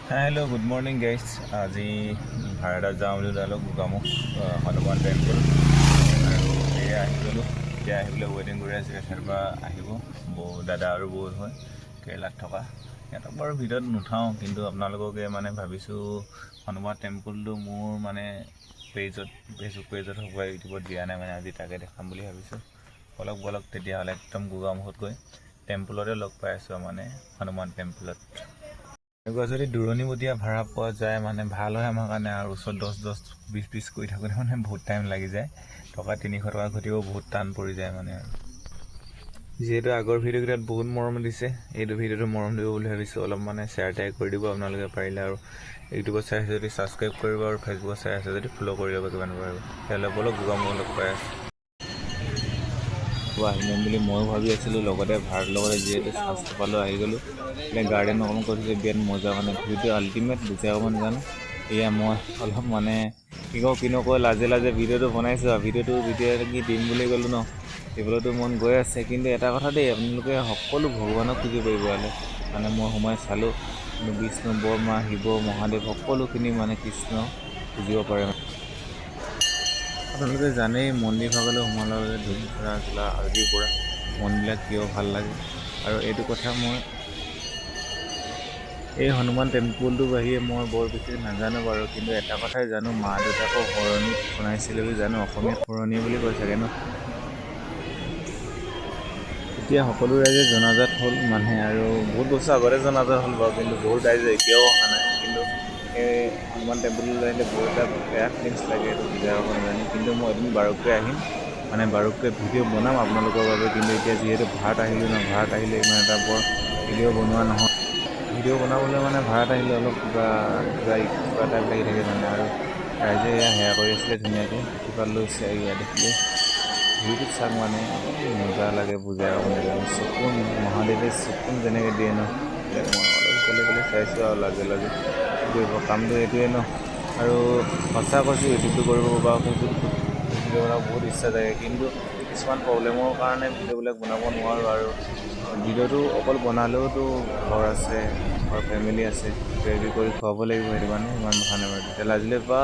hello good morning guys আজি ভাড়াত যাওঁ বুলি ওলালোঁ গোগামুখ হনুমান টেম্পল আৰু এয়া আহি গ'লোঁ এতিয়া আহিবলৈ ৱেইটিং কৰি আছে এঠাইৰ পৰা আহিব বৌ দাদা আৰু বৌ হয় কেৰেলাত থকা সিহঁতক বাৰু ভিডিঅ'ত নুঠাওঁ কিন্তু আপোনালোককে মানে ভাবিছোঁ হনুমান টেম্পলটো মোৰ মানে ফেচবুক পেজত হওক বা ইউটিউবত দিয়া নাই মানে আজি তাকে দেখাম বুলি ভাবিছোঁ বলক তেতিয়াহ'লে একদম গোগামুখত গৈ টেম্পলতে লগ পাই আছোঁ মানে হনুমান টেম্পলত এনেকুৱা যদি দূৰণিবতীয়া ভাড়া পোৱা যায় মানে ভাল হয় আমাৰ কাৰণে আৰু ওচৰত 10-20 কৰি থাকোঁতে মানে বহুত টাইম লাগি যায় টকা 300 টকা ঘটিব বহুত টান পৰি যায় মানে আৰু যিহেতু আগৰ ভিডিঅ'কেইটাত বহুত মৰম দিছে এইটো ভিডিঅ'টো মৰম দিব বুলি ভাবিছোঁ অলপ মানে শ্বেয়াৰ টাইপ কৰি দিব আপোনালোকে পাৰিলে আৰু ইউটিউবত চাই আছে যদি ছাবস্ক্ৰাইব কৰিব আৰু ফেচবুকত চাই আছে যদি ফ'ল' কৰি ল'ব কিমান পাৰিব তেতিয়াহ'লে বলক গোগামুখ লগ পাই আছোঁ আহিম বুলি ময়ো ভাবি আছিলোঁ লগতে ভাড়াৰ লগতে যিহেতু চান্স পালোঁ আহি গ'লোঁ মানে গাৰ্ডেন অকণ কৰিছে বিৰাট মজা মানে ভিউটো আল্টিমেট বুজাব নাজানো এয়া মই অলপ মানে কি নকয় লাজে ভিডিঅ'টো বনাইছোঁ আৰু ভিডিঅ'টো কি দিম বুলি ক'লোঁ ন দিবলৈতো মন গৈ আছে কিন্তু এটা কথা দেই আপোনালোকে সকলো ভগৱানক খুজিব পাৰিব হ'লে মানে মই সোমাই চালোঁ বিষ্ণু ব্ৰহ্মা শিৱ মহাদেৱ সকলোখিনি মানে কৃষ্ণ খুজিব পাৰে আপোনালোকে জানেই মন্দিৰ ভাগলৈ সোমালৰ লগে ধূপ ধৰা চলা আদিৰ পৰা মনবিলাক কিয় ভাল লাগে আৰু এইটো কথা মই এই হনুমান টেম্পলটোৰ বাহিৰে মই বৰ বিশেষ নাজানো বাৰু কিন্তু এটা কথাই জানো মা দেউতাকো শৰণীত বনাইছিলে বুলি জানো অসমীয়াত শৰণী বুলি কৈ চাগে ন এতিয়া সকলো ৰাইজে জনাজাত হ'ল মানে আৰু বহুত বছৰ আগতে জনাজাত হ'ল বাৰু কিন্তু বহুত ৰাইজে এতিয়াও অহা নাই কিন্তু এই হনুমান টেম্পললৈ আহিলে বহুত এটা বেয়া ফিলিংছ লাগে এইটো বুজাই ক'ব নাজানো কিন্তু মই এদিন বাৰুকৈ আহিম মানে বাৰুকৈ ভিডিঅ' বনাম আপোনালোকৰ বাবে কিন্তু এতিয়া যিহেতু ভাড়াত আহিলোঁ ন ভাড়াত আহিলে ইমান এটা বৰ ভিডিঅ' বনোৱা নহয় ভিডিঅ' বনাবলৈ মানে ভাড়াত আহিলে অলপ কিবা টাইপ লাগি থাকে মানে আৰু ৰাইজে এয়া সেয়া কৰি আছিলে ধুনীয়াকৈ প্ৰতিপাল লৈছে এয়া দেখিলে ভিডিঅ'টোত চাওক মানে মজা লাগে বুজাই ক'ব নাজানো চকুন মহাদেৱে চকুন যেনেকৈ দিয়ে ন মই অলপ ইফালে চাইছোঁ আৰু লাজে কি কৰিব কামটো এইটোৱে ন আৰু সঁচা কৈছোঁ ইউটিউবটো কৰিব বা ফেচবুকত ভিডিঅ' বনাব বহুত ইচ্ছা যায় কিন্তু কিছুমান প্ৰব্লেমৰ কাৰণে ভিডিঅ'বিলাক বনাব নোৱাৰোঁ আৰু ভিডিঅ'টো অকল বনালেওতো ঘৰ আছে ঘৰ ফেমিলি আছে কিবা কিবি কৰি খুৱাব লাগিব সেইটো কাৰণে ইমান মাথা নামাৰোঁ তেতিয়া লাজিলে বা